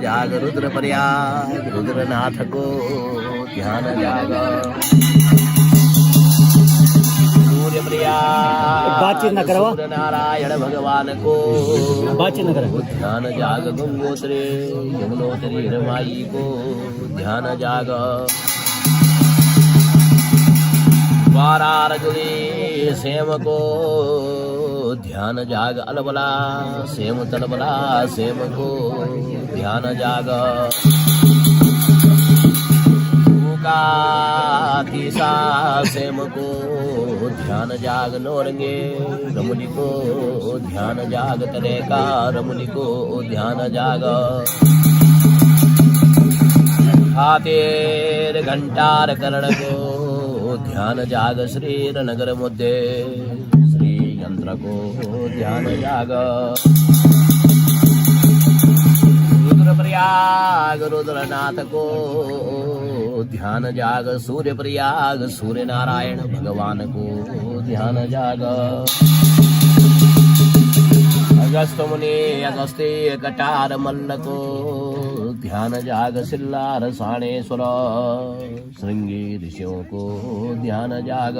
जाग रुद्र प्रयाग रुद्रनाथ को ध्यान जाग सूर्य प्रयाग सूर्य नारायण भगवान को ध्यान जाग गंगोत्री यमुनोत्री रमाई को ध्यान जाग वाराणसी सेम को ध्यान जाग अलबला सेम तलबला सेम को ध्यान जाग तीसा सेम को ध्यान जाग नौरंगे रमुनी को ध्यान जाग तरेका रमुनी को ध्यान जाग हाथेर घंटार करण को ध्यान जाग श्रीर नगर मध्य श्री यंत्र को ध्यान जाग रुद्र प्रयाग रुद्रनाथ को ध्यान जाग सूर्य प्रयाग सूर्य नारायण भगवान को ध्यान जाग अगस्त मुनि अगस्ते कटार मल्ल को ध्यान जाग सिल्लार साणेश्वर श्रृंगी ऋषियों को ध्यान जाग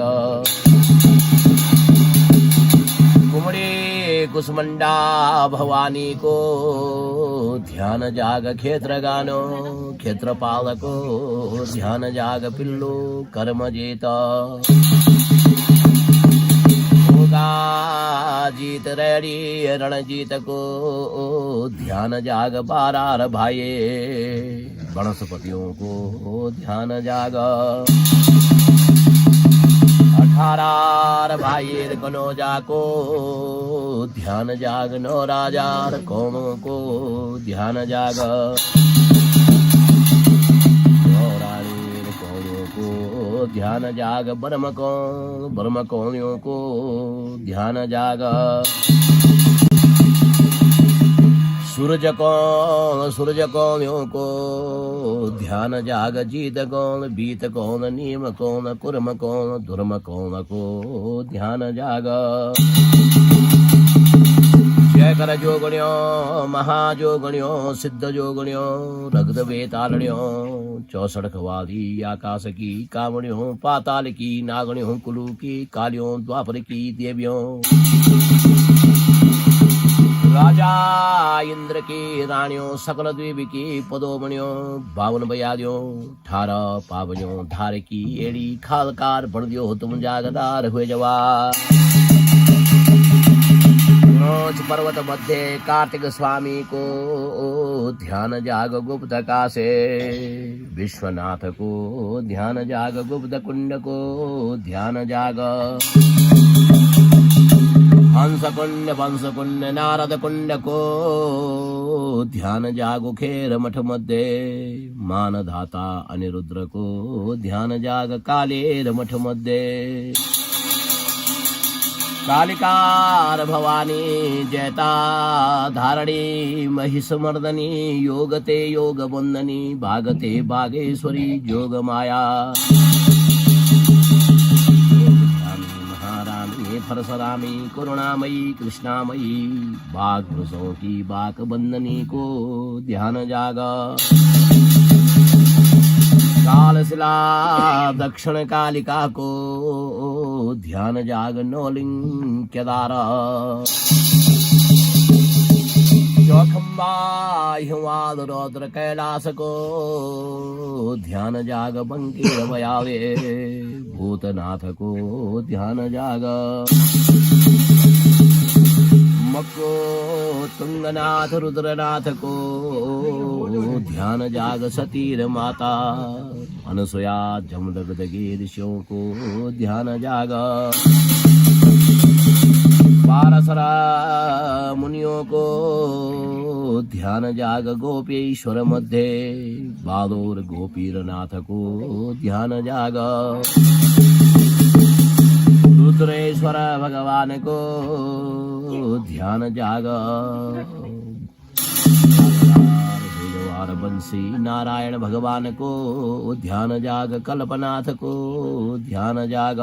कुमड़ी कुसमंडा भवानी को ध्यान जाग क्षेत्र गानो क्षेत्रपाल को ध्यान जाग पिल्लू कर्म जीता जीत रेडी रणजीत को ध्यान जाग बारार भाइये वनस्पतियों को ध्यान जाग 18 भाइये कनौजा को ध्यान जाग 9 राजार कौमों को ध्यान जाग ध्यान जाग ब्रह्म कौनियों को ध्यान जाग सूरज कौनियों को ध्यान जाग जीत कौन बीत कौन नियम कौन कुर्म कौन धर्म कौन को ध्यान जाग जय कर जोगणियों महाजोगणियों सिद्ध जोगणियों रगद वेतालणियों 64 वाली आकाश की कामणियों पाताल की नागणियों कुलू की कालियों द्वापर की देवियों राजा इंद्र की रानियों सकल द्वीप की पदोमणियों 52 बयादियों 18 पावनियों धार की एड़ी खालकार बन दियो तुम जागदार हुए जवार पर्वत मध्य कार्तिक स्वामी को ध्यान जाग गुप्त कासे विश्वनाथ को ध्यान जाग गुप्त कुंड को ध्यान जाग हंस कुंड नारद कुंड को ध्यान जागो खेर मठ मध्य मानधाता अनिरुद्र को ध्यान जाग कालेर मठ मध्य कालिकार भवानी जयता धारणी महिषमर्दनी योगते योग बंदनी भागते बागेश्वरी योग माया महारानी परशुरामी करुणामयी कृष्णामयी बाघ वृषों की बाक बंदनी को ध्यान जागा कालशिला दक्षिण कालिका को ध्यान जाग नौलिंग केदारा चौखम्बा हिमाल रौद्र कैलाश को ध्यान जाग बंकीर भयावे भूतनाथ को ध्यान जाग मक्को तुंगनाथ रुद्रनाथ को ध्यान जाग सतीर माता अनुसुया जमदग्दगी ऋषियों को ध्यान जाग पारसरा मुनियों को ध्यान जाग गोपेश्वर मध्य बालोर गोपीरनाथ को ध्यान जाग रुद्रेश्वर भगवान को ध्यान जाग बंसी नारायण भगवान को ध्यान जाग कल्पनाथ को ध्यान जाग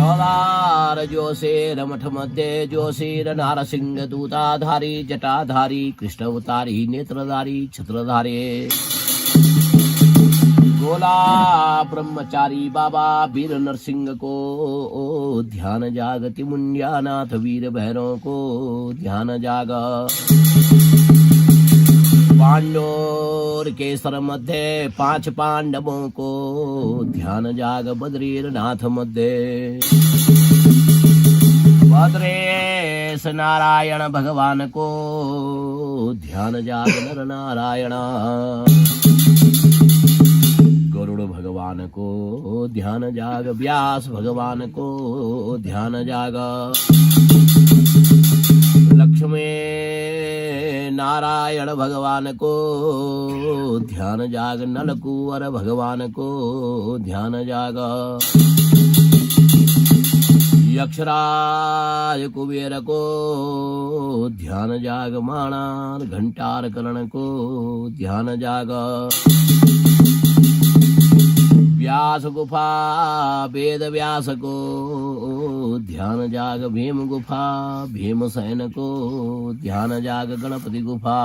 चौदार जोशीर मठ मध्ये जोशीर नारसिंह दूताधारी जटाधारी कृष्णवतारी नेत्रधारी छत्रधारी गोला ब्रह्मचारी बाबा वीर नरसिंह को ध्यान जागति मुंडियानाथ वीर भैरव को ध्यान जाग पांडोर केसर मध्य 5 पांडवों को ध्यान जाग बद्रीनाथ मध्य भद्रेश नारायण भगवान को ध्यान जाग नर नारायण गरुड़ भगवान को ध्यान जाग व्यास भगवान को ध्यान जाग लक्ष्मी नारायण भगवान को ध्यान जाग नलकुवर भगवान को ध्यान जाग यक्षराज कुबेर को ध्यान जाग माणार घंटार करण को ध्यान जाग व्यास गुफा वेद व्यास को ध्यान जाग भीम गुफा भीमसेन को ध्यान जाग गणपति गुफा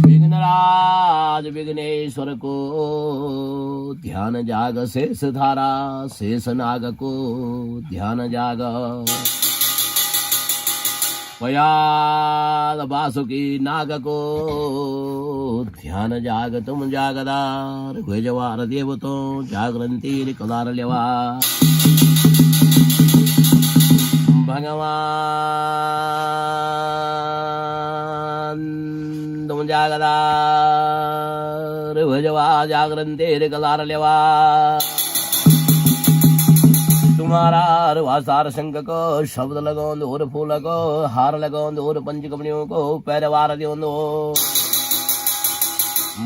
विघ्नराज विघ्नेश्वर को ध्यान जाग शेष धारा शेष नाग को ध्यान जाग पयाल वासुकी नाग को ध्यान जाग तुम जागदार गुजवार देव तो जागरंती कदार लेवा भगवान तुम जागदार भजवा जागरंती कदार लेवा तुम्हारा वासार शंख को शब्द लगो दूर फूल को हार लगो दूर पंचकमणियों को पैरवार दियो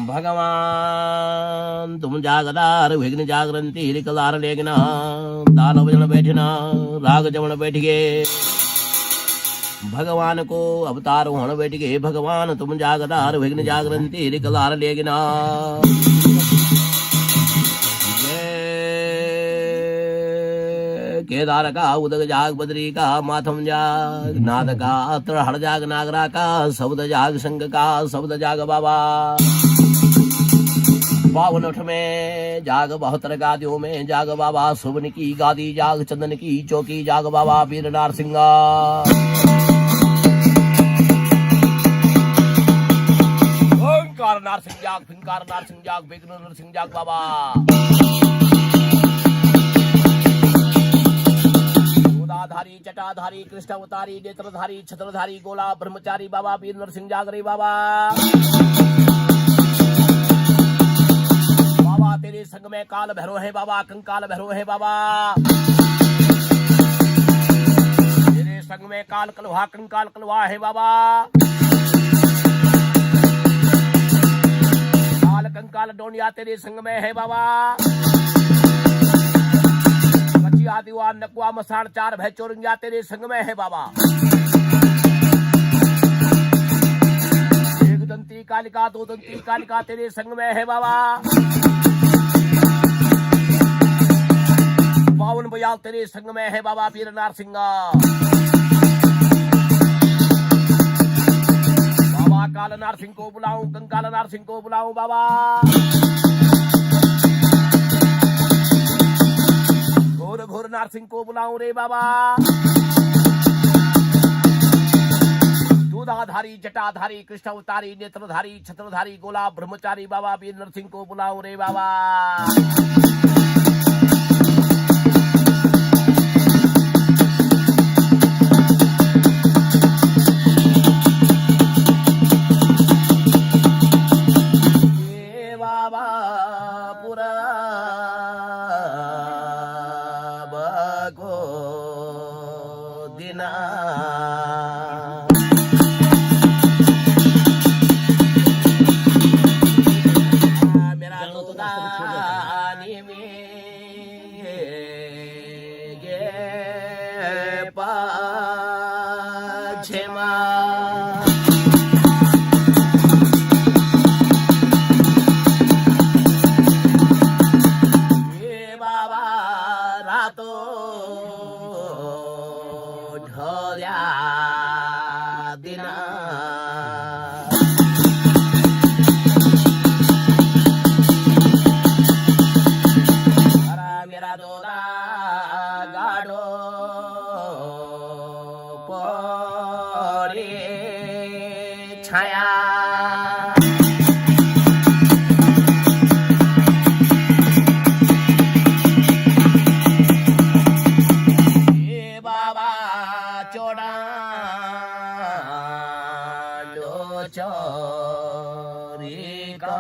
भगवान तुम जागदार विघ्न जागरंती कलार लेगना दानव जन बैठना राग जमन बैठ गए भगवान को अवतार होने बैठ गए भगवान तुम जागदार विघ्न जागरंती कलार लेगना केदार का उदक जाग बद्री का माथम जाग नाद का त्रहड़ जाग नागरा का शब्द जाग शंख का शब्द जाग बाबा बावन उठ में जाग 72 गादियों में जाग बाबा सुबन की गादी जाग चंदन की चौकी जाग बाबा वीर नारसिंह ओंकार नारसिंह जाग फिंकार नारसिंह जाग विघ्न नरसिंह जाग बाबा धारी जटाधारी कृष्णावतारी नेत्रधारी छत्रधारी गोला ब्रह्मचारी बाबा वीर नरसिंह जागरे बाबा बाबा तेरे संग में काल भैरव है बाबा कंकाल भैरव है बाबा तेरे संग में काल कलवा कंकाल कलवा है बाबा काल कंकाल डोनिया तेरे संग में है बाबा आदिवान नकुआ मसान 4 भय चोरंगिया तेरे संग में है बाबा एक दंती कालिका 2 दंती कालिका तेरे संग में है बाबा 52 बयाल तेरे संग में है बाबा वीर नारसिंह बाबा काल नारसिंह को बुलाऊं कंकाल नारसिंह को बुलाऊं बाबा घोर घोर नारसिंह को बुलाऊं रे बाबा दूधाधारी जटाधारी कृष्णावतारी नेत्रधारी छत्रधारी गोला ब्रह्मचारी बाबा वीर नरसिंह को बुलाऊं रे बाबा दिना मेरा दोदा गाडो पड़े छाया बाबा चोड़ा लो चोरी का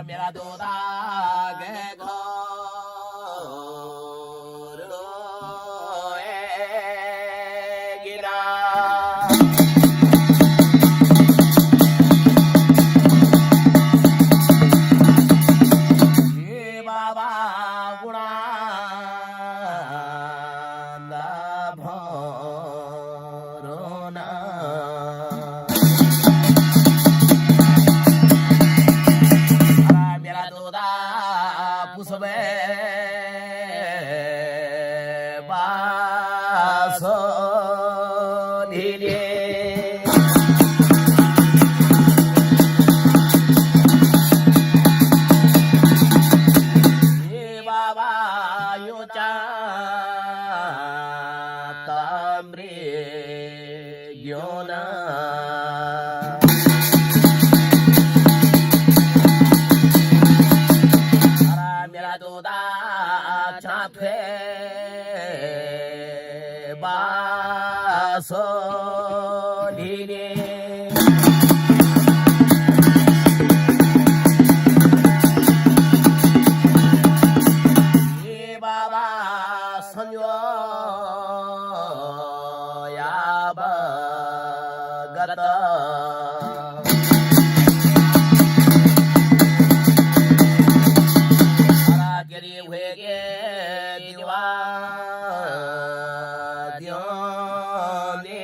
मेरा दोदा गे घोर गिरा बाबा गुणा भरोना मेरा दोदा पुष्पे बासो धीरे बाबा योचा ताम्रे ज्ञोना मेरा दोदा छाफे बासो धीरे बाबा संजो याब गत गिरी हुए गे दिवा द्यों ने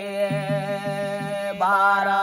बारा